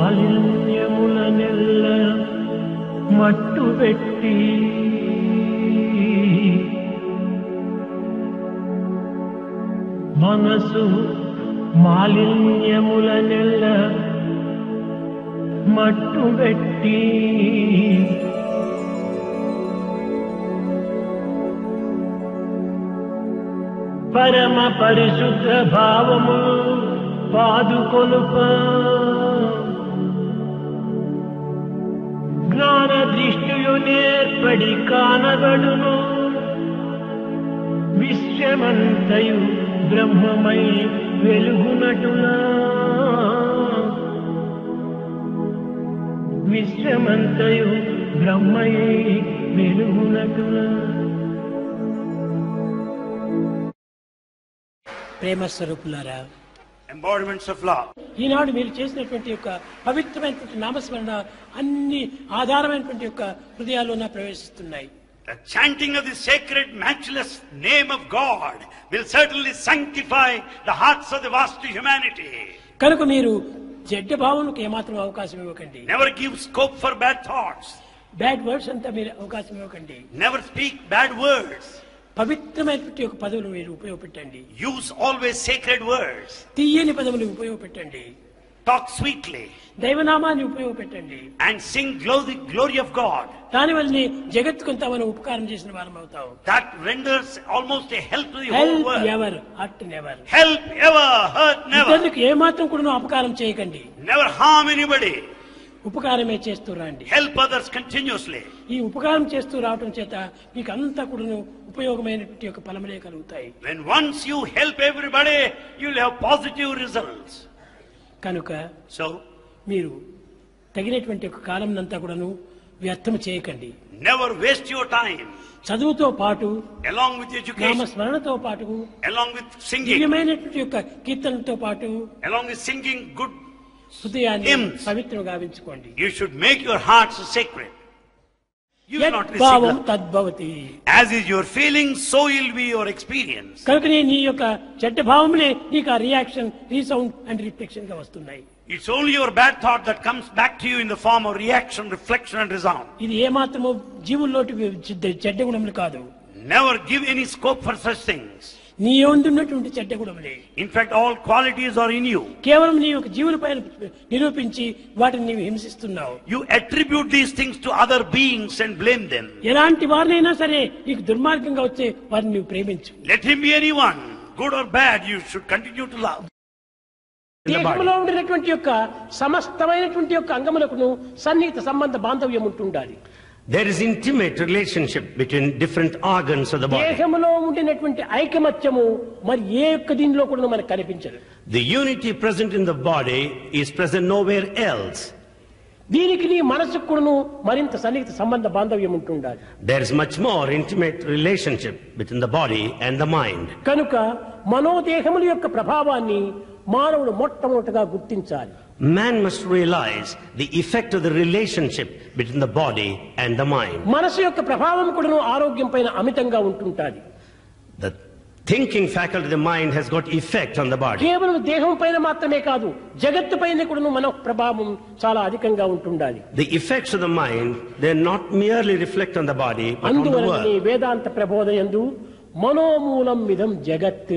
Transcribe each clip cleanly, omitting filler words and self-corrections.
మాలిన్యములనెల్ల మట్టుబెట్టి మనసు మాలిన్యములనెల్ల మట్టుబెట్టి పరమ పరిశుద్ధ భావము పాదుకొలుప జ్ఞాన దృష్టియు నేర్పడి కానగడును విశ్వమంతయు బ్రహ్మమై వెలుగునటులా విశ్వమంతయు బ్రహ్మై వెలుగునటులా. ప్రేమ స్వరూపులారా, embodiments of love. ఈనాడు మీరు చేసినటువంటి యొక్క పవిత్రమైనటువంటి నామస్మరణ అన్ని ఆధారమైనటువంటి యొక్క హృదయాల్లోన ప్రవేశిస్తున్నాయి. The chanting of the sacred, matchless name of God will certainly sanctify the hearts of the vast humanity. కనుక మీరు చెడ్డ భావనకు ఏమాత్రం అవకాశం ఇవ్వకండి. Never give scope for bad thoughts. Bad words అంతా మీరు అవకాశం ఇవ్వకండి. Never speak bad words. పవిత్రమైనటువంటి యొక్క పదవులు మీరు ఉపయోగపెట్టండి. Use always sacred words. తీయని పదవులు ఉపయోగపెట్టండి. Talk sweetly. దైవనామాన్ని ఉపయోగపెట్టండి. And sing glory of God. దానివల్లనే జగత్తుకంతా మనం ఉపకారం చేసిన వారం అవుతాం. That renders almost a help to the whole help world. Ever hurt never. Help ever, hurt never. ఇతరులకు ఏమాత్రం కూడా అపకారం చేయకండి. Never harm anybody. ఉపకారమే చేస్తూ రండి. Help others continuously. ఈ ఉపకారం చేస్తూ రావటం చేత మీకు అంతా కూడా ఉపయోగమైనటువంటి యొక్క ఫలములే కలుగుతాయి. When once you help everybody, you'll have positive results. కనుక So, మీరు తగినటువంటి ఒక కాలం అంతా కూడాను వ్యర్థం చేయకండి. never waste your time. చదువుతో పాటు Along with education, నామస్మరణతో పాటు along with singing, దివ్యమైనటువంటి యొక్క కీర్తనతో పాటు along with singing good, హృదయాన్ని hymns. పవిత్రం గావించుకోండి. you should make your hearts sacred. You will not యద్భావం receive తద్భవతి. as is your feeling, so will be your experience. కనుకనే నీ యొక్క చెడ్డ భావములే నీకు ఆ రియాక్షన్, రీసౌండ్ అండ్ రిఫ్లెక్షన్ గా వస్తున్నాయి. It's only your bad thought that comes back to you in the form of reaction, reflection and resound. ఇది ఏమాత్రమో జీవుల్లోటి చెడ్డ గుణములు కాదు. Never give any scope for such things. నీ యందున్నటువంటి చెడ్డ గుణములే. In fact, all qualities are in you. కేవలం నీ యొక్క జీవులపైన నిరూపించి వాటిని నీవు హింసిస్తున్నావు. You attribute these things to other beings and blame them. ఎలాంటి వారినైనా సరే నీకు దుర్మార్గంగా వచ్చే వారిని నువ్వు ప్రేమించు. Let him be anyone, good or bad, you should continue to love. దేహంలో ఉండినటువంటి యొక్క సమస్తమైనటువంటి యొక్క అంగములకు సన్నిహిత సంబంధ బాంధవ్యం ఉంటుండాలి. There is intimate relationship between different organs of the body. దేహంలో ఉండినటువంటి ఐకమత్యము మరి ఏ యొక్క దీనిలో కూడా మనకు కనిపించదు. The unity present in the body is present nowhere else. దీనికి నీ మనసుకు కూడాను మరింత సన్నిహిత సంబంధ బాంధవ్యం ఉంటుండాలి. There is much more intimate relationship between the body and the mind. కనుక మనోదేహముల యొక్క ప్రభావాన్ని మానవుడు మొట్టమొదటిగా గుర్తించాలి. Man must realize the effect of the relationship between the body and the mind. మనసు యొక్క ప్రభావం కూడాను ఆరోగ్యం పైన అమితంగా ఉంటుంటాది. The thinking faculty of the mind has got effect on the body. కేవలం దేహం పైన మాత్రమే కాదు, జగత్తు పైన కూడాను మన ప్రభావం చాలా అధికంగా ఉంటుండాలి. The effects of the mind, they not merely reflect on the body but on the అందువలన world. వేదాంత ప్రబోధయందు మనోమూలం ఇదం జగత్.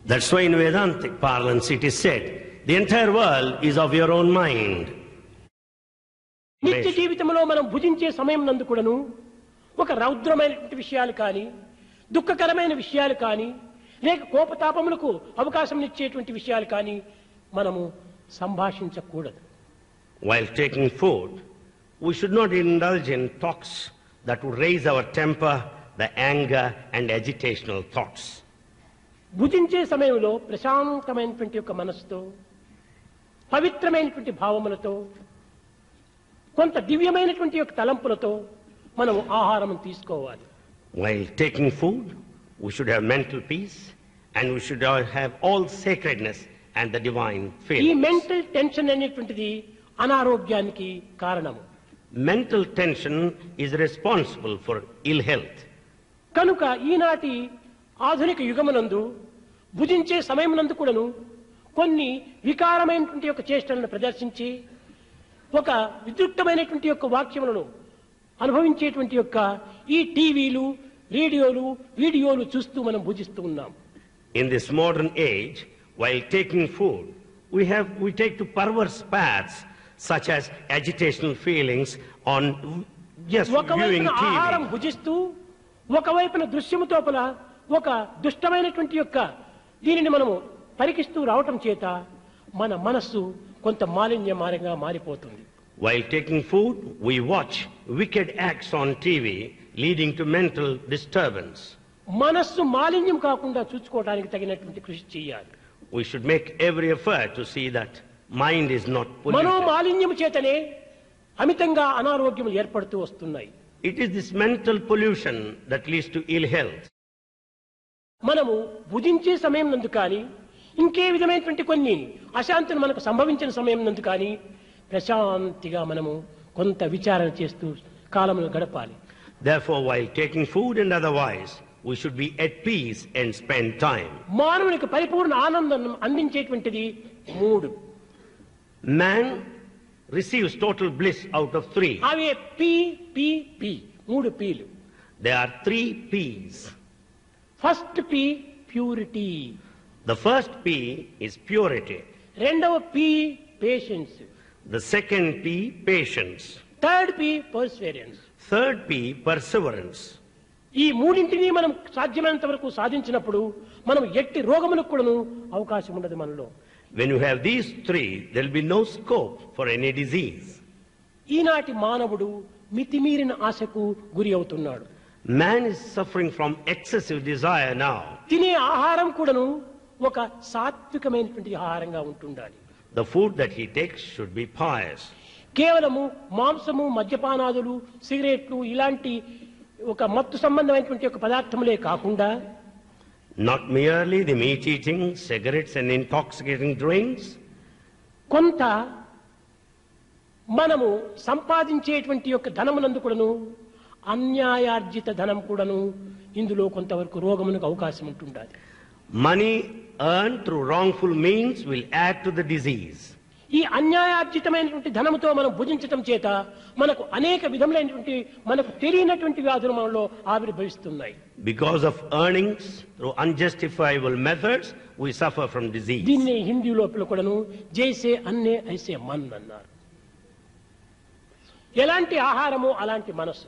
That's why in Vedantic parlance it is said, the entire world is of your own mind. నిత్య జీవితంలో మనం భుజించే సమయం నందు కూడాను ఒక రౌద్రమైనటువంటి విషయాలు కానీ, దుఃఖకరమైన విషయాలు కానీ, లేక కోపతాపములకు అవకాశం ఇచ్చేటువంటి విషయాలు కానీ మనము సంభాషించకూడదు. While taking food, we should not indulge in talks that would raise our temper, the anger and agitational thoughts. భుజించే సమయంలో ప్రశాంతమైనటువంటి యొక్క మనసుతో, పవిత్రమైనటువంటి భావములతో, కొంత దివ్యమైనటువంటి యొక్క తలంపులతో మనం ఆహారం తీసుకోవాలి. While taking food, we should have mental peace and we should have all sacredness and the divine ఈ feelings. మెంటల్ టెన్షన్ అనేటువంటిది అనారోగ్యానికి కారణము. Mental tension is responsible for ill health. కనుక ఈనాటి ఆధునిక యుగమునందు భుజించే సమయమునందు కూడాను కొన్ని వికారమైనటువంటి యొక్క చేష్టలను ప్రదర్శించి ఒక విద్యుక్తమైనటువంటి యొక్క వాక్యములను అనుభవించేటువంటి యొక్క ఈ టీవీలు, రేడియోలు, వీడియోలు చూస్తూ మనం భుజిస్తూ ఉన్నాం. In this modern age, while taking food, we take to perverse paths such as agitational feelings on just viewing ఒకవైపున ఆహారం TV. భుజిస్తూ ఒకవైపున దృశ్యము తోపల ఒక దుష్టమైనటువంటి యొక్క దీనిని మనము పరికిస్తూ రావటం చేత మన మనస్సు కొంత మాలిన్యమారంగా మారిపోతుంది. While taking food, we watch wicked acts on TV, leading to mental disturbance. మనస్సు మాలిన్యం కాకుండా చూసుకోవడానికి తగినటువంటి కృషి చేయాలి. We should make every effort to see that mind is not Mano polluted. మాలిన్యం చేతనే అమితంగా అనారోగ్యములు ఏర్పడుతూ వస్తున్నాయి. It is this mental pollution that leads to ill health. మనము భుజించే సమయం నందు కానీ ఇంకే విధమైనటువంటి కొన్ని అశాంతులు మనకు సంభవించిన సమయం నందు కానీ ప్రశాంతిగా మనము కొంత విచారణ చేస్తూ కాలమును గడపాలి. Therefore, while taking food and otherwise, we should be at peace and spend time. మానవునికి పరిపూర్ణ ఆనందం అందించేటువంటిది మూడు. Man receives total bliss out of three. అవే పి పి పి మూడు పీలు. There are 3 P's. First P purity, The first P is purity. రెండవ P patience, The second P, patience. Third P perseverance. Third P, perseverance. ఈ మూడింటిని మనం సాధ్యమైనంత వరకు సాధించినప్పుడు మనం ఎట్టి రోగములకు కూడాను అవకాశం ఉండదు మనలో. When you have these 3, there will be no scope for any disease. ఈనాటి మానవుడు మితిమీరిన ఆశకు గురి అవుతున్నాడు. Man is suffering from excessive desire now. తినే ఆహారం కూడాను ఒక సాత్వికమైనటువంటి ఆహారంగా ఉంటుండాలి. The food that he takes should be pious. కేవలము మాంసము, మద్యపానాదులు, సిగరెట్లు ఇలాంటి ఒక మత్తు సంబంధమైనటువంటి ఒక పదార్థములే కాకుండా Not merely the meat eating, cigarettes and intoxicating drinks. కొంత మనము సంపాదించేటువంటి యొక్క ధనమునందు కూడాను అన్యాయార్జిత ధనం కూడాను ఇందులో కొంతవరకు రోగమునకు అవకాశం ఉంటుండాలి. Money earned through wrongful means will add to the disease. ఈ అన్యాయార్జితమైనటువంటి ధనముతో మనం భుజించటం చేత మనకు అనేక విధములైనటువంటి మనకు తెలియనటువంటి వ్యాధులు మనలో ఆవిర్భవిస్తున్నాయి. Because of earnings through unjustifiable methods, we suffer from disease. దీన్ని హిందీ లోపల కూడాను జైసే అన్నే ఐసే మన్ అన్నారు. ఎలాంటి ఆహారము అలాంటి మనసు,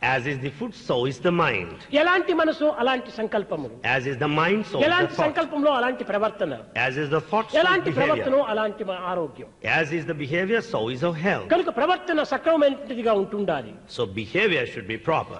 As is the food, so is the mind. ఎలాంటి మనసు అలాంటి సంకల్పములు, As is the mind, so is ఎలాంటి the thought. సంకల్పంలో అలాంటి ప్రవర్తన, As is the thought, so is ఎలాంటి ప్రవర్తన behavior. అలాంటి ఆరోగ్యం. As is the behavior, so is our health. కనుక ప్రవర్తన సక్రమమైనదిగా ఉంటుండాలి. So behavior should be proper.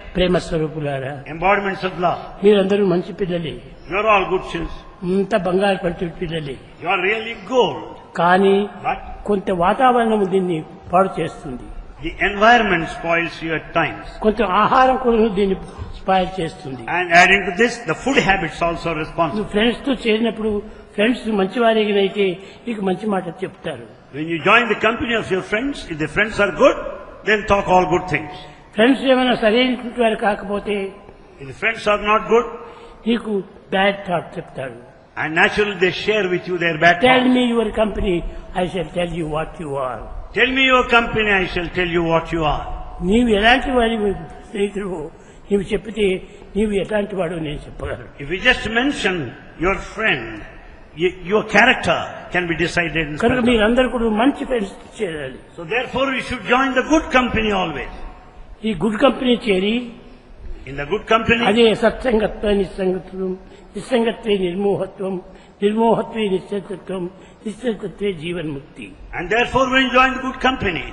ప్రేమ స్వరూపులారా, Embodiments of love. మీరందరూ మంచి పిల్లలే, You are all good children. ఇంత బంగారు పట్టి పిల్లలే. You are really gold. కానీ But కొంత వాతావరణం దీన్ని పాడు చేస్తుంది, the environment spoils you at times. కొంత ఆహారం కూడా దీన్ని స్పాయిల్ చేస్తుంది. And adding to this, the food habits also are responsible. నువ్వు ఫ్రెండ్స్ తో చేరినప్పుడు ఫ్రెండ్స్ మంచివారిగినైతే నీకు మంచి మాట చెప్తారు. When you join the company of your friends, if the friends are good, they'll talk all good things. Friends ఏమైనా సరైనటువంటి వారు కాకపోతే If the friends are not good, నీకు బ్యాడ్ థాట్ చెప్తాడు. and naturally they share with you their bad tell thoughts. మీ your company, I shall tell you what you are. Tell me your company, I shall tell you what you are. నీవు ఎలాంటి వాడి స్నేహితుడు నీవు చెప్పితే నీవు ఎలాంటి వాడు నేను చెప్పగలను. If you just mention your friend, your character can be decided in కనుక spell. మీరందరూ కూడా మంచి ఫ్రెండ్స్ చేరాలి. So therefore you should join the good company always. ఈ గుడ్ కంపెనీ చేరి In the good company, అదే సత్సంగత్వ నిస్సంగత్వం, నిస్సంగత్వే నిర్మోహత్వం, నిర్మోహత్వే నిశ్చలత్వం, నిశ్చలత్వే జీవన్ముక్తి. and therefore when you join the good company,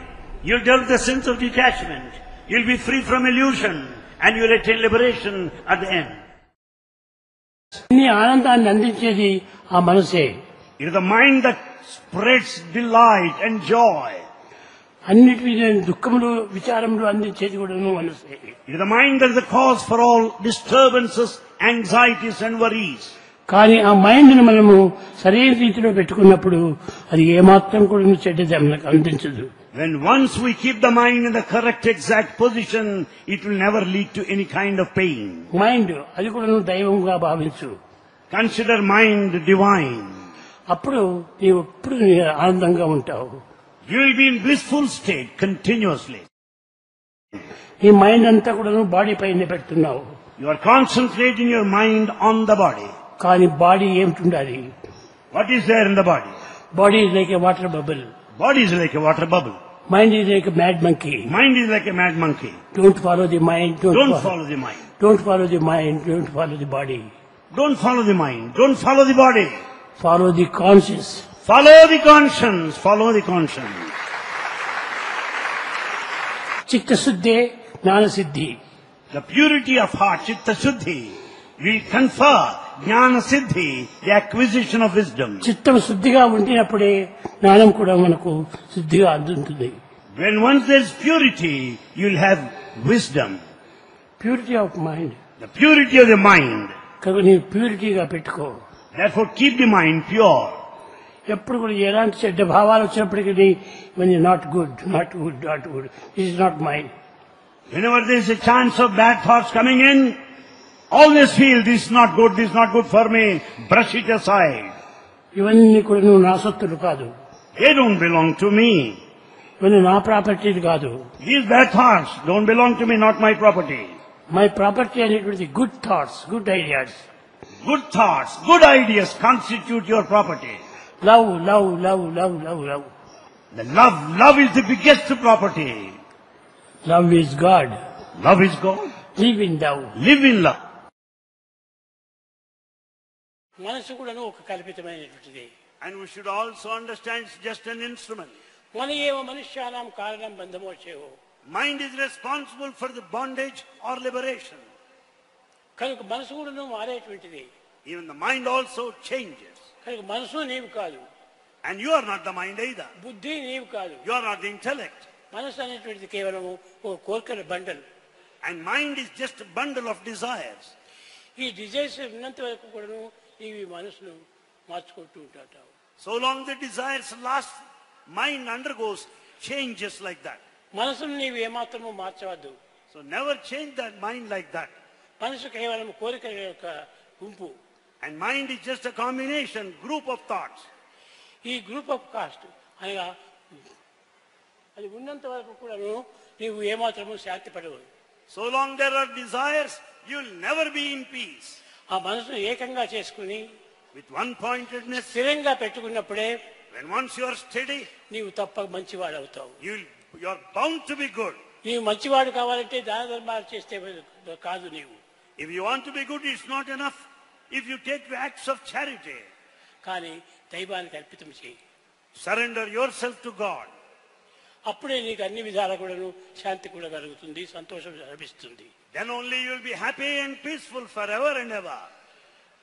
you'll develop the sense of detachment. You'll be free from illusion and you'll attain liberation at the end. ఇన్ని ఆనందాన్ని అందించేది ఆ మనసే. It is the mind that spreads delight and joy. అన్నిటి దుఃఖములు విచారములు అందించేది కూడా మనసే. It is the mind that is the cause for all disturbances, anxieties and worries. కానీ ఆ మైండ్ ను మనము సరైన రీతిలో పెట్టుకున్నప్పుడు అది ఏమాత్రం కూడా చెడ్డది మనకు అందించదు. When once we keep the mind in the correct exact position, it will never lead to any kind of pain. Mind అది కూడా దైవంగా భావించు. Consider mind divine. అప్పుడు నీవు ఎప్పుడు ఆనందంగా ఉంటావు. You will be in blissful state continuously. ఈ mind అంతా కూడా బాడీ పైన పెడుతున్నావు. You are concentrating your mind on the body. కానీ బాడీ ఏమిటి? What is there in the body? Body is like A water bubble. Body is like a water bubble. Mind is like a mad monkey. Mind is like a mad monkey. Don't follow the mind. Don't follow the mind. Don't follow the mind. Don't follow the body. Don't follow the mind. Don't follow the body. Follow the conscious. Follow the conscience. Follow the conscience. Chitta Suddhi, Jnana Siddhi. The purity of heart, Chitta Shuddhi, will confer Jnana Siddhi, the acquisition of wisdom. చిత్తం శుద్ధిగా ఉండినప్పుడే జ్ఞానం కూడా మనకు శుద్ధిగా అందుతుంది. When once there is purity, you will have wisdom. Purity of mind. The purity of the mind. కాబట్టి నీ ప్యూరిటీగా పెట్టుకో. Therefore keep the mind pure. ఎప్పుడు కూడా ఎలాంటి చెడ్డ భావాలు వచ్చినప్పటికీ ఇవన్నీ not good, not good, not good, this is not mind. Whenever there is a chance of bad thoughts coming in, always feel this is not good, this is not good for me, brush it aside. ఇవన్నీ కూడా నువ్వు నా సొత్తులు కాదు. They don't belong to me. ఇవన్నీ నా ప్రాపర్టీలు కాదు. These bad thoughts don't belong to me, not my property. My property అనేటువంటి good thoughts, good ideas. Good thoughts, good ideas constitute your property. Love love love love love love. The love is the biggest property. Love is God. Love is God. Live in love. Live in love. మనసు కూడాను ఒక కల్పితమైనటువంటిది. And we should also understand it's just an instrument. మన ఏవ మనుష్యానాం కారణం బంధమోచేవో. Mind is responsible for the bondage or liberation. కనుక మనసు కూడాను మారేటువంటిది. Even the mind also changes. కనుక మనసు నీవు కాదు. And you are not the mind either. బుద్ధి నీవు కాదు. You are not the intellect. మనసు అనేటువంటిది కేవలం ఒక కోరికల bundle. And mind is just a bundle of desires. ఈ డిజైర్స్ ఉన్నంత వరకు కూడాను ఇవి మనసును మార్చుకుంటూ ఉంటారు. So long the desires last, mind undergoes changes like that. మనసును నీవు ఏమాత్రము మార్చవద్దు. So never change that mind like that. మనసు కేవలం కోరికల యొక్క గుంపు. And mind is just a combination, group of thoughts. ఈ గ్రూప్ ఆఫ్ కాస్ట్ అనగా అది ఉన్నంత వరకు కూడాను నీవు ఏమాత్రము శాంతి పడవు. So long there are desires, you will never be in peace. ఆ మనసును ఏకంగా చేసుకుని With one-pointedness, స్థిరంగా పెట్టుకున్నప్పుడే when once you are steady, నీవు తప్పక మంచివాడు అవుతావు. you are bound to be good. నీవు మంచివాడు కావాలంటే దాన ధర్మాలు చేస్తే కాదు. నీవు If you want to be good, it's not enough if you take the acts of charity. కానీ దైవానికి అర్పితం చేయి. Surrender yourself to God. అప్పుడే నీకు అన్ని విధాలా కూడాను శాంతి కూడా కలుగుతుంది, సంతోషం లభిస్తుంది. Then only you will be happy and peaceful forever and ever.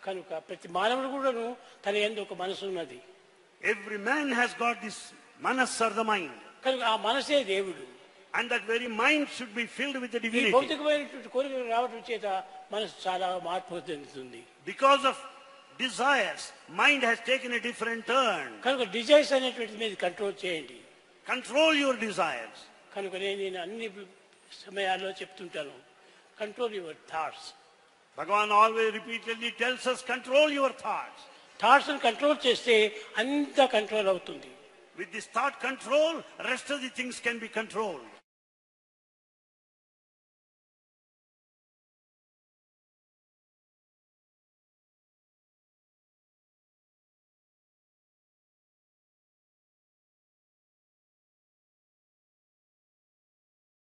కనుక ప్రతి మానవుడు కూడాను తన యందు ఒక మనసు ఉన్నది. Every man has got this manas or the mind. కనుక ఆ మనసే దేవుడు. And that very mind should be filled with the ఈ divinity. భౌతికమైనటువంటి కోరికలు రావడం చేత మనసు చాలా మార్పు చెందుతుంది. Because of desires, mind has taken a different turn. కనుక డిజైర్స్ అనేటువంటి మీద కంట్రోల్ చేయండి. Control your desires. కనుక నేను అన్ని సమయాల్లో చెప్తుంటాను, control your thoughts. Bhagavan always repeatedly tells us, control your thoughts. Thoughts control చేస్తే అంతా కంట్రోల్ అవుతుంది. With this thought control, rest of the things can be controlled.